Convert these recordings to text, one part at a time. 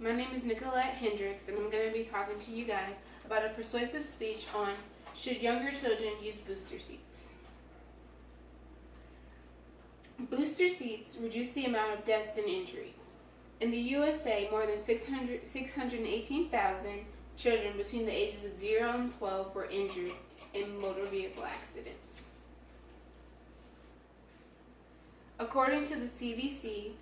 My name is Nicolette Hendricks, and I'm going to be talking to you guys about a persuasive speech on should younger children use booster seats. Booster seats reduce the amount of deaths and injuries. In the USA, more than 618,000 children between the ages of 0 and 12 were injured in motor vehicle accidents. According to the CDC,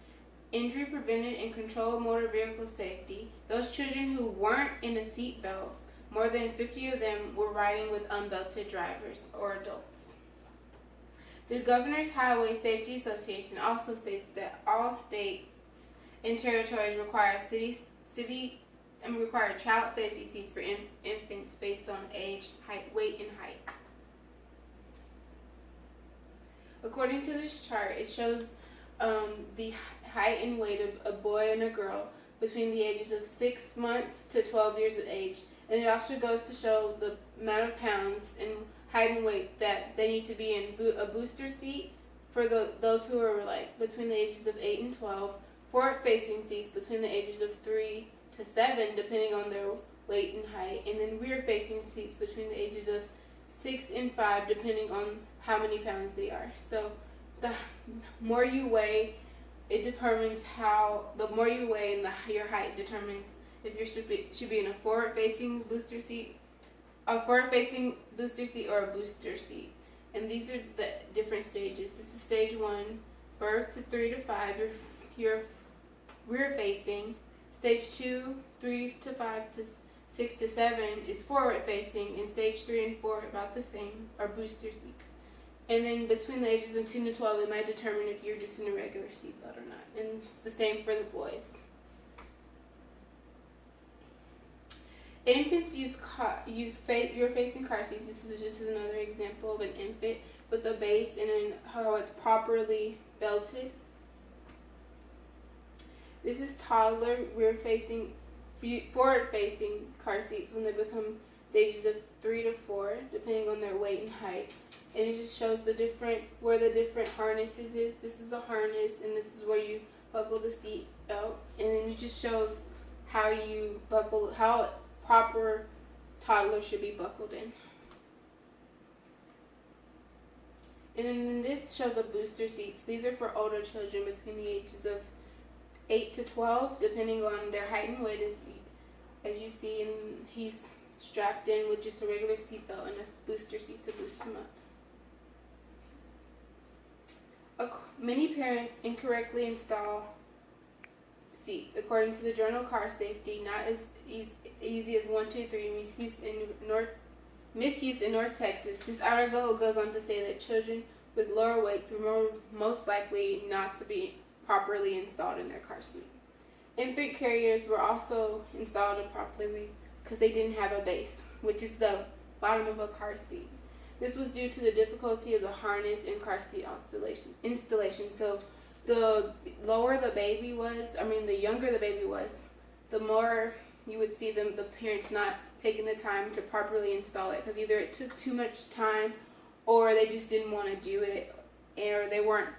Injury Prevented and Controlled Motor Vehicle Safety, those children who weren't in a seatbelt, more than 50 of them were riding with unbelted drivers or adults. The Governor's Highway Safety Association also states that all states and territories require require child safety seats for infants based on age, height, weight, and height. According to this chart, it shows the height and weight of a boy and a girl between the ages of 6 months to 12 years of age, and it also goes to show the amount of pounds and height and weight that they need to be in a booster seat for those who are between the ages of 8 and 12, forward-facing seats between the ages of 3 to 7, depending on their weight and height, and then rear-facing seats between the ages of 6 and 5, depending on how many pounds they are. So the more you weigh, it determines the more you weigh and your height determines if you should be in a forward-facing booster seat, or a booster seat. And these are the different stages. This is stage 1, birth to 3 to 5, you're rear-facing. Stage 2, 3 to 5 to 6 to 7 is forward-facing, and stage 3 and 4 about the same, are booster seats. And then between the ages of 10 to 12, it might determine if you're just in a regular seatbelt or not. And it's the same for the boys. Infants use rear-facing car seats. This is just another example of an infant with a base and how it's properly belted. This is toddler forward-facing car seats when they become the ages of 3 to 4, depending on their weight and height. And it just shows where the different harnesses is. This is the harness, and this is where you buckle the seat belt. And then it just shows how a proper toddler should be buckled in. And then this shows the booster seats. These are for older children between the ages of 8 to 12, depending on their height and weight, as you see, and he's strapped in with just a regular seatbelt and a booster seat to boost him up. Many parents incorrectly install seats. According to the journal Car Safety, not as easy as 1, 2, 3, misuse in North Texas. This article goes on to say that children with lower weights are most likely not to be properly installed in their car seat. Infant carriers were also installed improperly because they didn't have a base, which is the bottom of a car seat. This was due to the difficulty of the harness and car seat installation. So the younger the baby was, the more you would see the parents not taking the time to properly install it, because either it took too much time or they just didn't want to do it, or they weren't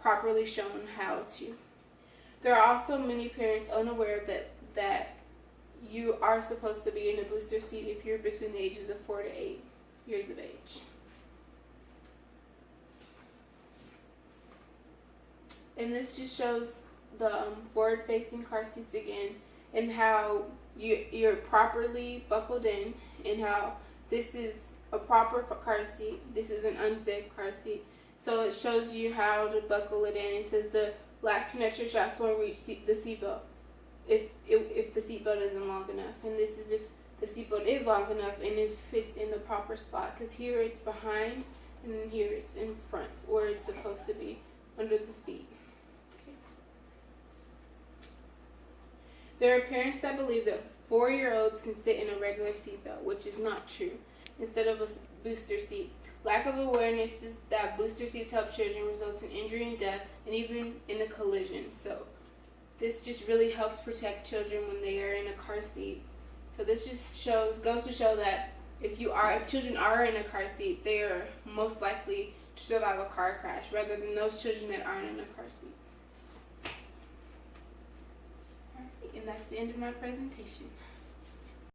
properly shown how to. There are also many parents unaware that you are supposed to be in a booster seat if you're between the ages of 4 to 8 years of age. And this just shows the forward-facing car seats again, and how you're properly buckled in, and how this is a proper car seat. This is an unsafe car seat. So it shows you how to buckle it in. It says the latch connector straps won't reach the seatbelt if the seatbelt isn't long enough. And this is if the seatbelt is long enough and if it's in the proper spot. Because here it's behind, and then here it's in front, where it's supposed to be, under the feet. Okay. There are parents that believe that 4-year-olds can sit in a regular seatbelt, which is not true, instead of a booster seat. Lack of awareness is that booster seats help children results in injury and death, and even in a collision. So this just really helps protect children when they are in a car seat. So this just goes to show that if children are in a car seat, they are most likely to survive a car crash, rather than those children that aren't in a car seat. All right. And that's the end of my presentation.